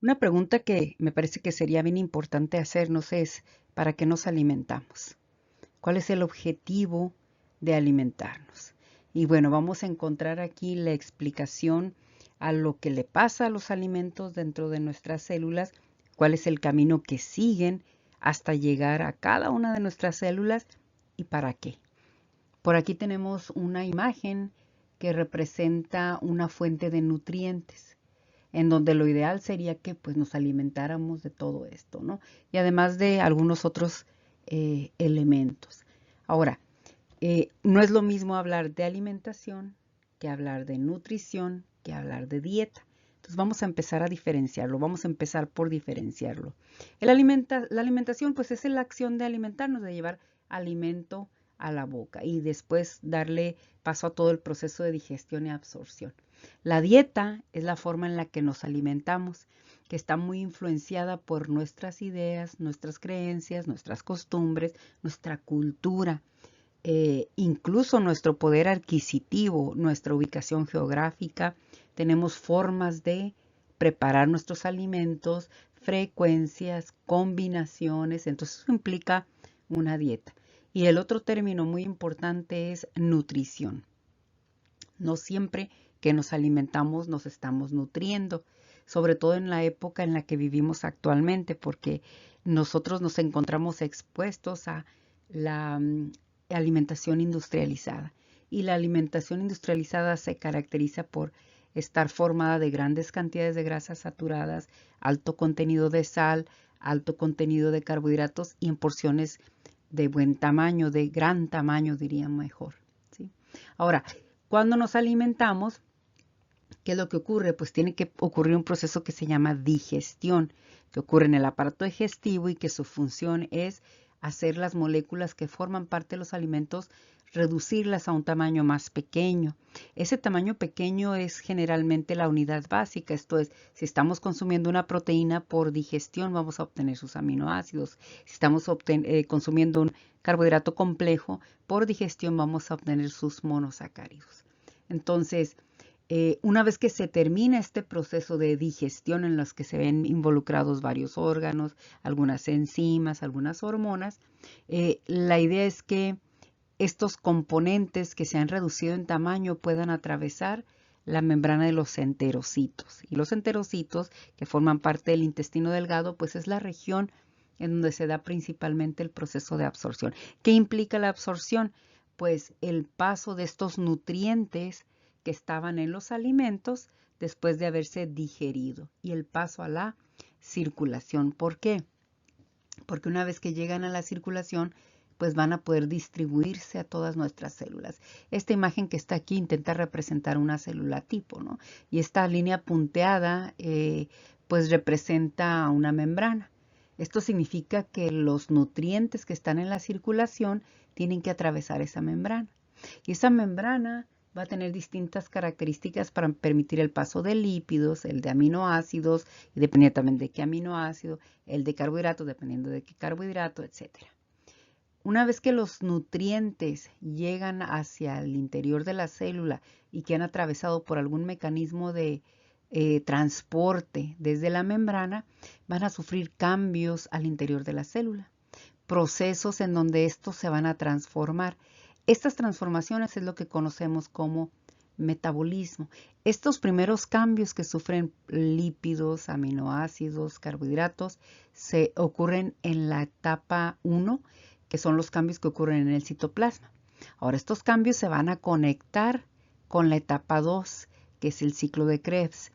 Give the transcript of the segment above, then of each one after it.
Una pregunta que me parece que sería bien importante hacernos es, ¿para qué nos alimentamos? ¿Cuál es el objetivo de alimentarnos? Y bueno, vamos a encontrar aquí la explicación a lo que le pasa a los alimentos dentro de nuestras células, cuál es el camino que siguen hasta llegar a cada una de nuestras células y para qué. Por aquí tenemos una imagen que representa una fuente de nutrientes, en donde lo ideal sería que pues nos alimentáramos de todo esto, ¿no? Y además de algunos otros elementos. Ahora, no es lo mismo hablar de alimentación que hablar de nutrición, que hablar de dieta. Entonces vamos a empezar a diferenciarlo, vamos a empezar por diferenciarlo. La alimentación pues es la acción de alimentarnos, de llevar alimento a la boca y después darle paso a todo el proceso de digestión y absorción. La dieta es la forma en la que nos alimentamos, que está muy influenciada por nuestras ideas, nuestras creencias, nuestras costumbres, nuestra cultura. Incluso nuestro poder adquisitivo, nuestra ubicación geográfica, tenemos formas de preparar nuestros alimentos, frecuencias, combinaciones, entonces eso implica una dieta. Y el otro término muy importante es nutrición. No siempre que nos alimentamos nos estamos nutriendo, sobre todo en la época en la que vivimos actualmente, porque nosotros nos encontramos expuestos a la alimentación industrializada. Y la alimentación industrializada se caracteriza por estar formada de grandes cantidades de grasas saturadas, alto contenido de sal, alto contenido de carbohidratos y en porciones de buen tamaño, de gran tamaño diría mejor, ¿sí? Ahora, cuando nos alimentamos, ¿qué es lo que ocurre? Pues tiene que ocurrir un proceso que se llama digestión, que ocurre en el aparato digestivo y que su función es hacer las moléculas que forman parte de los alimentos, reducirlas a un tamaño más pequeño. Ese tamaño pequeño es generalmente la unidad básica, esto es, si estamos consumiendo una proteína por digestión vamos a obtener sus aminoácidos. Si estamos consumiendo un carbohidrato complejo, por digestión vamos a obtener sus monosacáridos. Entonces, una vez que se termina este proceso de digestión en los que se ven involucrados varios órganos, algunas enzimas, algunas hormonas, la idea es que estos componentes que se han reducido en tamaño puedan atravesar la membrana de los enterocitos. Y los enterocitos, que forman parte del intestino delgado, pues es la región en donde se da principalmente el proceso de absorción. ¿Qué implica la absorción? Pues el paso de estos nutrientes que estaban en los alimentos después de haberse digerido y el paso a la circulación. ¿Por qué? Porque una vez que llegan a la circulación, pues van a poder distribuirse a todas nuestras células. Esta imagen que está aquí intenta representar una célula tipo, ¿no? Y esta línea punteada, pues representa una membrana. Esto significa que los nutrientes que están en la circulación tienen que atravesar esa membrana. Y esa membrana va a tener distintas características para permitir el paso de lípidos, el de aminoácidos, y dependiendo también de qué aminoácido, el de carbohidratos, dependiendo de qué carbohidrato, etc. Una vez que los nutrientes llegan hacia el interior de la célula y que han atravesado por algún mecanismo de transporte desde la membrana, van a sufrir cambios al interior de la célula, procesos en donde estos se van a transformar. Estas transformaciones es lo que conocemos como metabolismo. Estos primeros cambios que sufren lípidos, aminoácidos, carbohidratos, se ocurren en la etapa 1, que son los cambios que ocurren en el citoplasma. Ahora, estos cambios se van a conectar con la etapa 2, que es el ciclo de Krebs.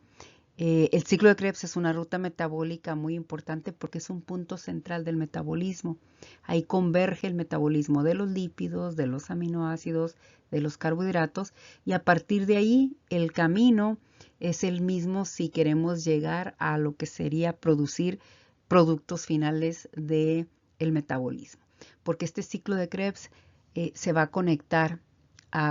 El ciclo de Krebs es una ruta metabólica muy importante porque es un punto central del metabolismo. Ahí converge el metabolismo de los lípidos, de los aminoácidos, de los carbohidratos y a partir de ahí el camino es el mismo si queremos llegar a lo que sería producir productos finales del metabolismo. Porque este ciclo de Krebs se va a conectar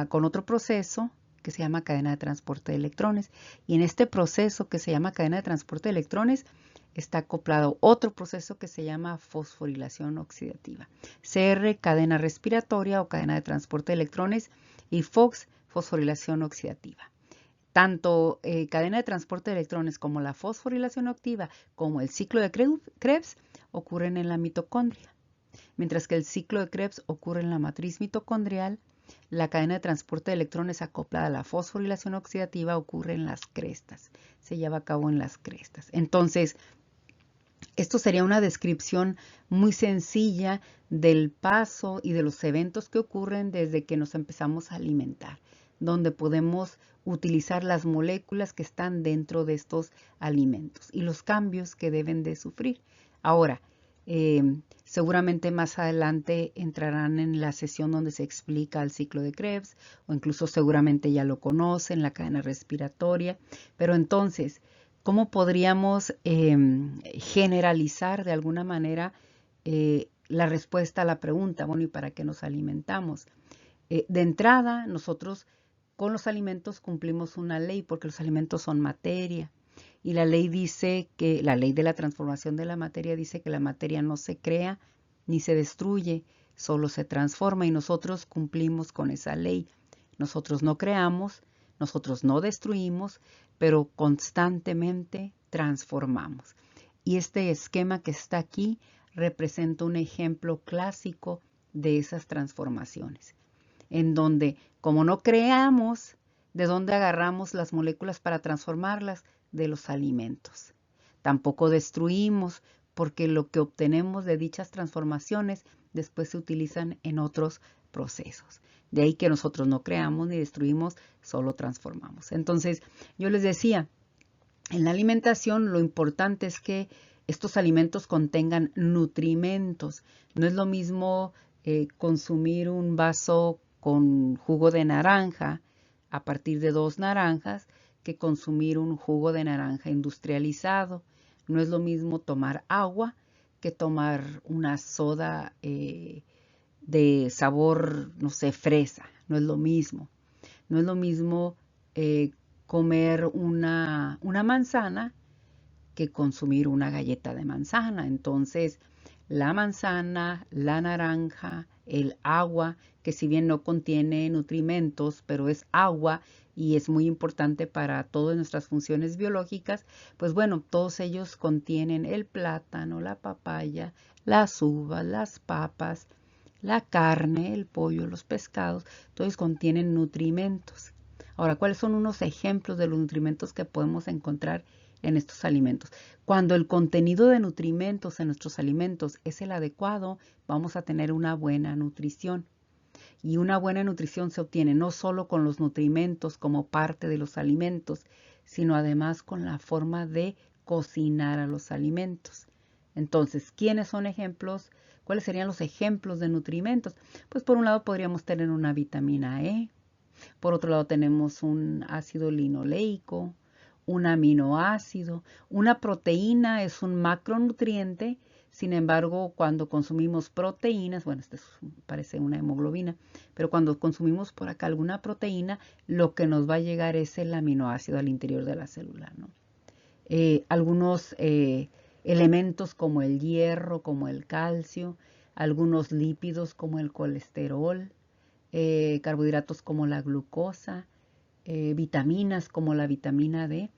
con otro proceso que se llama cadena de transporte de electrones. Y en este proceso que se llama cadena de transporte de electrones está acoplado otro proceso que se llama fosforilación oxidativa. CR, cadena respiratoria o cadena de transporte de electrones, y FOX, fosforilación oxidativa. tanto cadena de transporte de electrones como la fosforilación activa como el ciclo de Krebs ocurren en la mitocondria. Mientras que el ciclo de Krebs ocurre en la matriz mitocondrial, la cadena de transporte de electrones acoplada a la fosforilación oxidativa ocurre en las crestas. Se lleva a cabo en las crestas. Entonces, esto sería una descripción muy sencilla del paso y de los eventos que ocurren desde que nos empezamos a alimentar, donde podemos utilizar las moléculas que están dentro de estos alimentos y los cambios que deben de sufrir. Ahora, seguramente más adelante entrarán en la sesión donde se explica el ciclo de Krebs, o incluso seguramente ya lo conocen, la cadena respiratoria. Pero entonces, ¿cómo podríamos generalizar de alguna manera la respuesta a la pregunta? Bueno, ¿y para qué nos alimentamos? De entrada, nosotros con los alimentos cumplimos una ley, porque los alimentos son materia. Y la ley dice que, la ley de la transformación de la materia dice que la materia no se crea ni se destruye, solo se transforma, y nosotros cumplimos con esa ley. Nosotros no creamos, nosotros no destruimos, pero constantemente transformamos. Y este esquema que está aquí representa un ejemplo clásico de esas transformaciones, en donde, como no creamos, ¿de dónde agarramos las moléculas para transformarlas? De los alimentos. Tampoco destruimos, porque lo que obtenemos de dichas transformaciones después se utilizan en otros procesos. De ahí que nosotros no creamos ni destruimos, solo transformamos. Entonces, yo les decía, en la alimentación lo importante es que estos alimentos contengan nutrimentos. No es lo mismo consumir un vaso con jugo de naranja a partir de 2 naranjas que consumir un jugo de naranja industrializado. No es lo mismo tomar agua que tomar una soda de sabor, no sé, fresa. No es lo mismo. No es lo mismo comer una manzana que consumir una galleta de manzana. Entonces, la manzana, la naranja, el agua, que si bien no contiene nutrimentos, pero es agua y es muy importante para todas nuestras funciones biológicas, pues bueno, todos ellos contienen el plátano, la papaya, las uvas, las papas, la carne, el pollo, los pescados, todos contienen nutrimentos. Ahora, ¿cuáles son unos ejemplos de los nutrimentos que podemos encontrar en estos alimentos? Cuando el contenido de nutrimentos en nuestros alimentos es el adecuado, vamos a tener una buena nutrición. Y una buena nutrición se obtiene no solo con los nutrimentos como parte de los alimentos, sino además con la forma de cocinar a los alimentos. Entonces, ¿quiénes son ejemplos? ¿Cuáles serían los ejemplos de nutrimentos? Pues por un lado podríamos tener una vitamina E, por otro lado tenemos un ácido linoleico, un aminoácido, una proteína es un macronutriente. Sin embargo, cuando consumimos proteínas, bueno, parece una hemoglobina, pero cuando consumimos por acá alguna proteína, lo que nos va a llegar es el aminoácido al interior de la célula, ¿no? Algunos elementos como el hierro, como el calcio, algunos lípidos como el colesterol, carbohidratos como la glucosa, vitaminas como la vitamina D.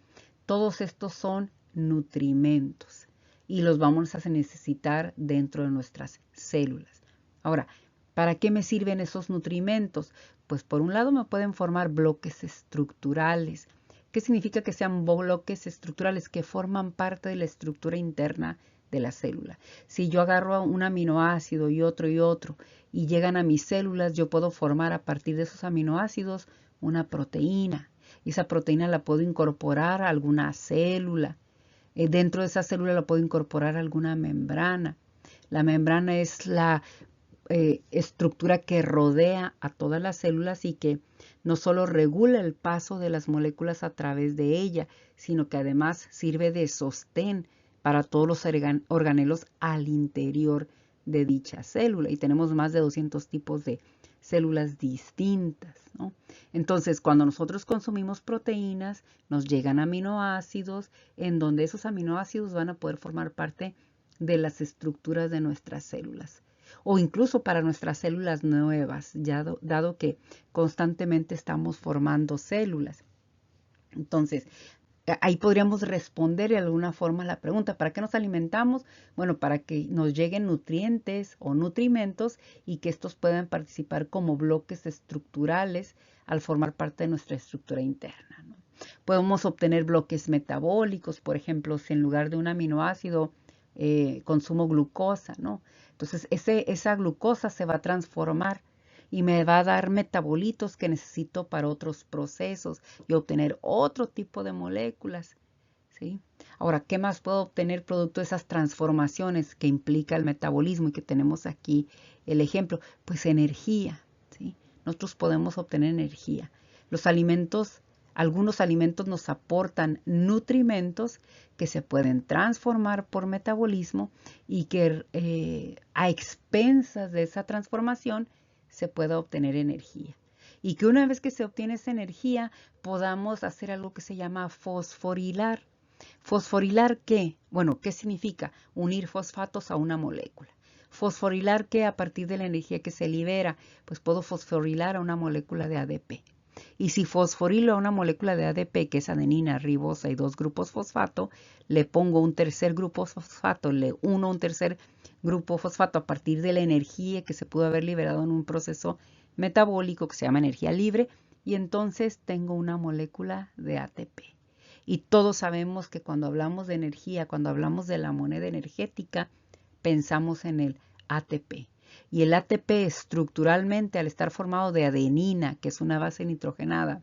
Todos estos son nutrimentos y los vamos a necesitar dentro de nuestras células. Ahora, ¿para qué me sirven esos nutrimentos? Pues por un lado me pueden formar bloques estructurales. ¿Qué significa que sean bloques estructurales? Que forman parte de la estructura interna de la célula. Si yo agarro un aminoácido y otro y llegan a mis células, yo puedo formar a partir de esos aminoácidos una proteína. Y esa proteína la puedo incorporar a alguna célula. Dentro de esa célula la puedo incorporar a alguna membrana. La membrana es la estructura que rodea a todas las células y que no solo regula el paso de las moléculas a través de ella, sino que además sirve de sostén para todos los organelos al interior de dicha célula. Y tenemos más de 200 tipos de células distintas, ¿no? Entonces, cuando nosotros consumimos proteínas, nos llegan aminoácidos, en donde esos aminoácidos van a poder formar parte de las estructuras de nuestras células. O incluso para nuestras células nuevas, dado que constantemente estamos formando células. Entonces, ahí podríamos responder de alguna forma la pregunta, ¿para qué nos alimentamos? Bueno, para que nos lleguen nutrientes o nutrimentos y que estos puedan participar como bloques estructurales al formar parte de nuestra estructura interna, ¿no? Podemos obtener bloques metabólicos, por ejemplo, si en lugar de un aminoácido consumo glucosa, ¿no? Entonces, esa glucosa se va a transformar y me va a dar metabolitos que necesito para otros procesos y obtener otro tipo de moléculas, ¿sí? Ahora, ¿qué más puedo obtener producto de esas transformaciones que implica el metabolismo y que tenemos aquí el ejemplo? Pues energía, ¿sí? Nosotros podemos obtener energía. Los alimentos, algunos alimentos nos aportan nutrimentos que se pueden transformar por metabolismo y que a expensas de esa transformación se pueda obtener energía. Y que una vez que se obtiene esa energía podamos hacer algo que se llama fosforilar. ¿Fosforilar qué? Bueno, ¿qué significa? Unir fosfatos a una molécula. ¿Fosforilar qué? A partir de la energía que se libera, pues puedo fosforilar a una molécula de ADP. Y si fosforilo a una molécula de ADP, que es adenina, ribosa y 2 grupos fosfato, le pongo un tercer grupo fosfato, le uno un tercer grupo fosfato a partir de la energía que se pudo haber liberado en un proceso metabólico que se llama energía libre, y entonces tengo una molécula de ATP. Y todos sabemos que cuando hablamos de energía, cuando hablamos de la moneda energética, pensamos en el ATP. Y el ATP estructuralmente, al estar formado de adenina, que es una base nitrogenada,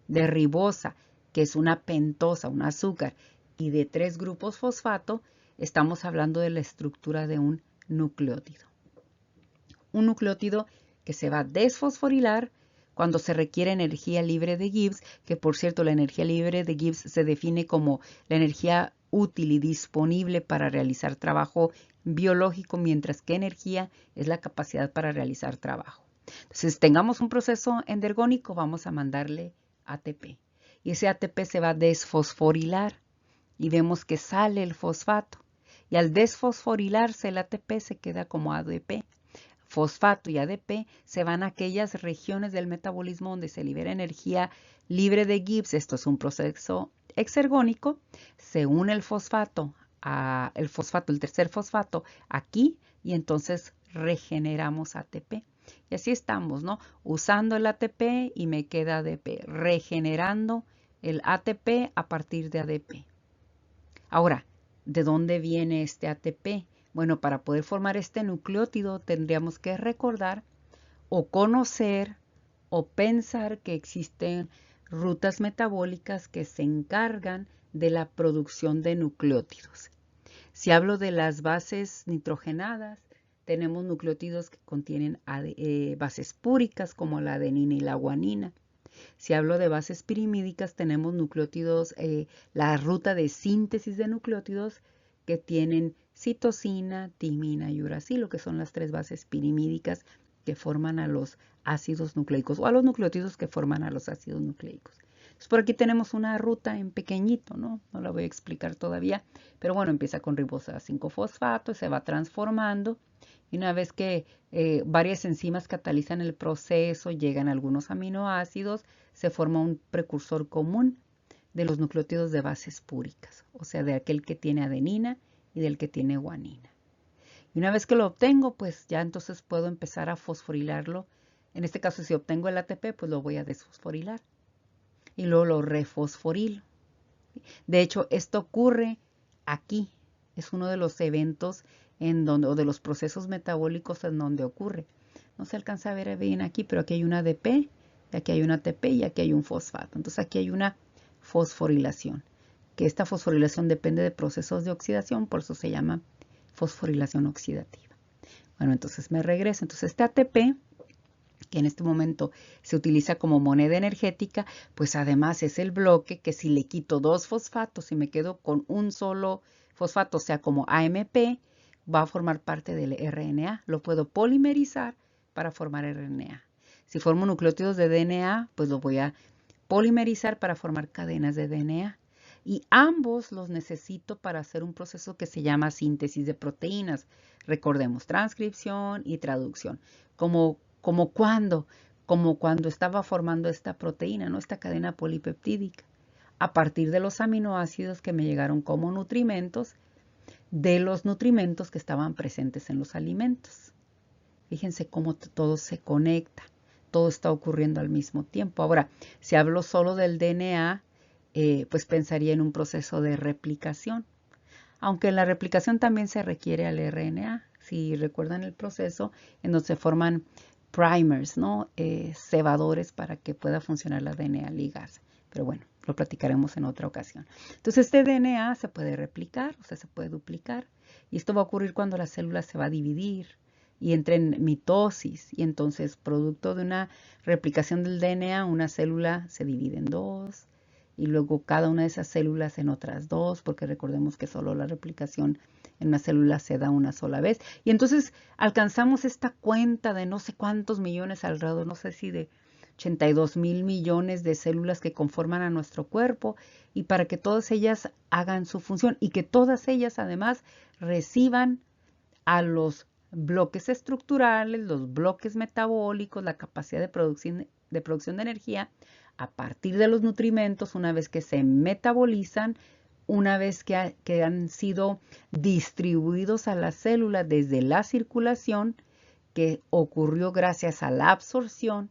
de ribosa, que es una pentosa, un azúcar, y de 3 grupos fosfato, estamos hablando de la estructura de un nucleótido. Un nucleótido que se va a desfosforilar cuando se requiere energía libre de Gibbs, que por cierto la energía libre de Gibbs se define como la energía útil y disponible para realizar trabajo biológico, mientras que energía es la capacidad para realizar trabajo. Entonces, tengamos un proceso endergónico, vamos a mandarle ATP. Y ese ATP se va a desfosforilar y vemos que sale el fosfato. Y al desfosforilarse el ATP se queda como ADP. Fosfato y ADP se van a aquellas regiones del metabolismo donde se libera energía libre de Gibbs. Esto es un proceso exergónico. Se une el fosfato, el tercer fosfato aquí y entonces regeneramos ATP. Y así estamos, ¿no? Usando el ATP y me queda ADP, regenerando el ATP a partir de ADP. Ahora, ¿de dónde viene este ATP? Bueno, para poder formar este nucleótido tendríamos que recordar o conocer o pensar que existen rutas metabólicas que se encargan de la producción de nucleótidos. Si hablo de las bases nitrogenadas, tenemos nucleótidos que contienen bases púricas como la adenina y la guanina. Si hablo de bases pirimídicas, tenemos nucleótidos, la ruta de síntesis de nucleótidos que tienen citosina, timina y uracilo, que son las 3 bases pirimídicas que forman a los ácidos nucleicos o a los nucleótidos que forman a los ácidos nucleicos. Entonces, por aquí tenemos una ruta en pequeñito, ¿no? No la voy a explicar todavía, pero bueno, empieza con ribosa 5-fosfato, se va transformando y una vez que varias enzimas catalizan el proceso, llegan algunos aminoácidos, se forma un precursor común de los nucleótidos de bases púricas, o sea, de aquel que tiene adenina y del que tiene guanina. Y una vez que lo obtengo, pues ya entonces puedo empezar a fosforilarlo. En este caso, si obtengo el ATP, pues lo voy a desfosforilar y luego lo refosforilo. De hecho, esto ocurre aquí. Es uno de los eventos o de los procesos metabólicos en donde ocurre. No se alcanza a ver bien aquí, pero aquí hay un ADP, y aquí hay un ATP y aquí hay un fosfato. Entonces aquí hay una fosforilación, que esta fosforilación depende de procesos de oxidación, por eso se llama fosforilación oxidativa. Bueno, entonces me regreso. Entonces este ATP, que en este momento se utiliza como moneda energética, pues además es el bloque que si le quito 2 fosfatos y me quedo con un solo fosfato, o sea, como AMP, va a formar parte del RNA. Lo puedo polimerizar para formar RNA. Si formo nucleótidos de DNA, pues lo voy a polimerizar para formar cadenas de DNA. Y ambos los necesito para hacer un proceso que se llama síntesis de proteínas. Recordemos, transcripción y traducción. Como cuando estaba formando esta proteína, ¿no? Esta cadena polipeptídica. a partir de los aminoácidos que me llegaron como nutrimentos, de los nutrimentos que estaban presentes en los alimentos. Fíjense cómo todo se conecta, todo está ocurriendo al mismo tiempo. Ahora, si hablo solo del DNA, pues pensaría en un proceso de replicación, aunque en la replicación también se requiere al RNA. Si recuerdan el proceso en donde se forman primers, ¿no? Cebadores para que pueda funcionar la DNA ligase. Pero bueno, lo platicaremos en otra ocasión. Entonces, este DNA se puede replicar, o sea, se puede duplicar. Y esto va a ocurrir cuando la célula se va a dividir y entra en mitosis. Y entonces, producto de una replicación del DNA, una célula se divide en dos. Y luego cada una de esas células en otras dos, porque recordemos que solo la replicación en una célula se da una sola vez. Y entonces alcanzamos esta cuenta de no sé cuántos millones alrededor, no sé si de 82,000 millones de células que conforman a nuestro cuerpo, y para que todas ellas hagan su función y que todas ellas además reciban a los bloques estructurales, los bloques metabólicos, la capacidad de producción de energía a partir de los nutrimentos, una vez que se metabolizan, una vez que han sido distribuidos a la célula desde la circulación, que ocurrió gracias a la absorción,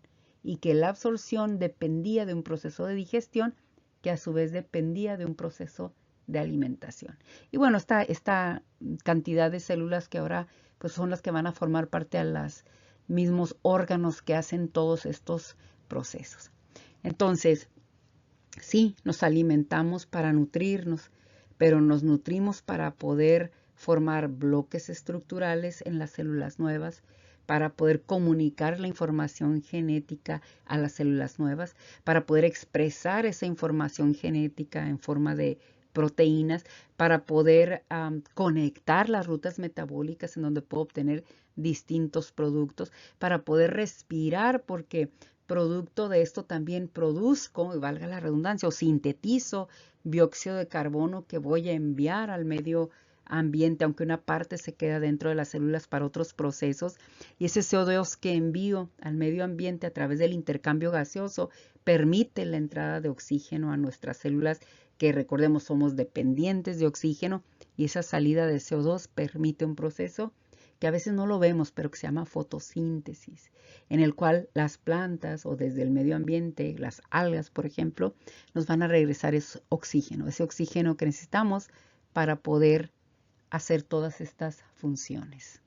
y que la absorción dependía de un proceso de digestión, que a su vez dependía de un proceso de alimentación. Y bueno, esta cantidad de células que ahora pues son las que van a formar parte de los mismos órganos que hacen todos estos procesos. Entonces, sí, nos alimentamos para nutrirnos, pero nos nutrimos para poder formar bloques estructurales en las células nuevas, para poder comunicar la información genética a las células nuevas, para poder expresar esa información genética en forma de proteínas, para poder conectar las rutas metabólicas en donde puedo obtener distintos productos, para poder respirar, porque producto de esto también produzco, y valga la redundancia, o sintetizo dióxido de carbono que voy a enviar al medio ambiente, aunque una parte se queda dentro de las células para otros procesos. Y ese CO2 que envío al medio ambiente a través del intercambio gaseoso permite la entrada de oxígeno a nuestras células, que recordemos somos dependientes de oxígeno, y esa salida de CO2 permite un proceso que a veces no lo vemos, pero que se llama fotosíntesis, en el cual las plantas o desde el medio ambiente, las algas, por ejemplo, nos van a regresar ese oxígeno que necesitamos para poder hacer todas estas funciones.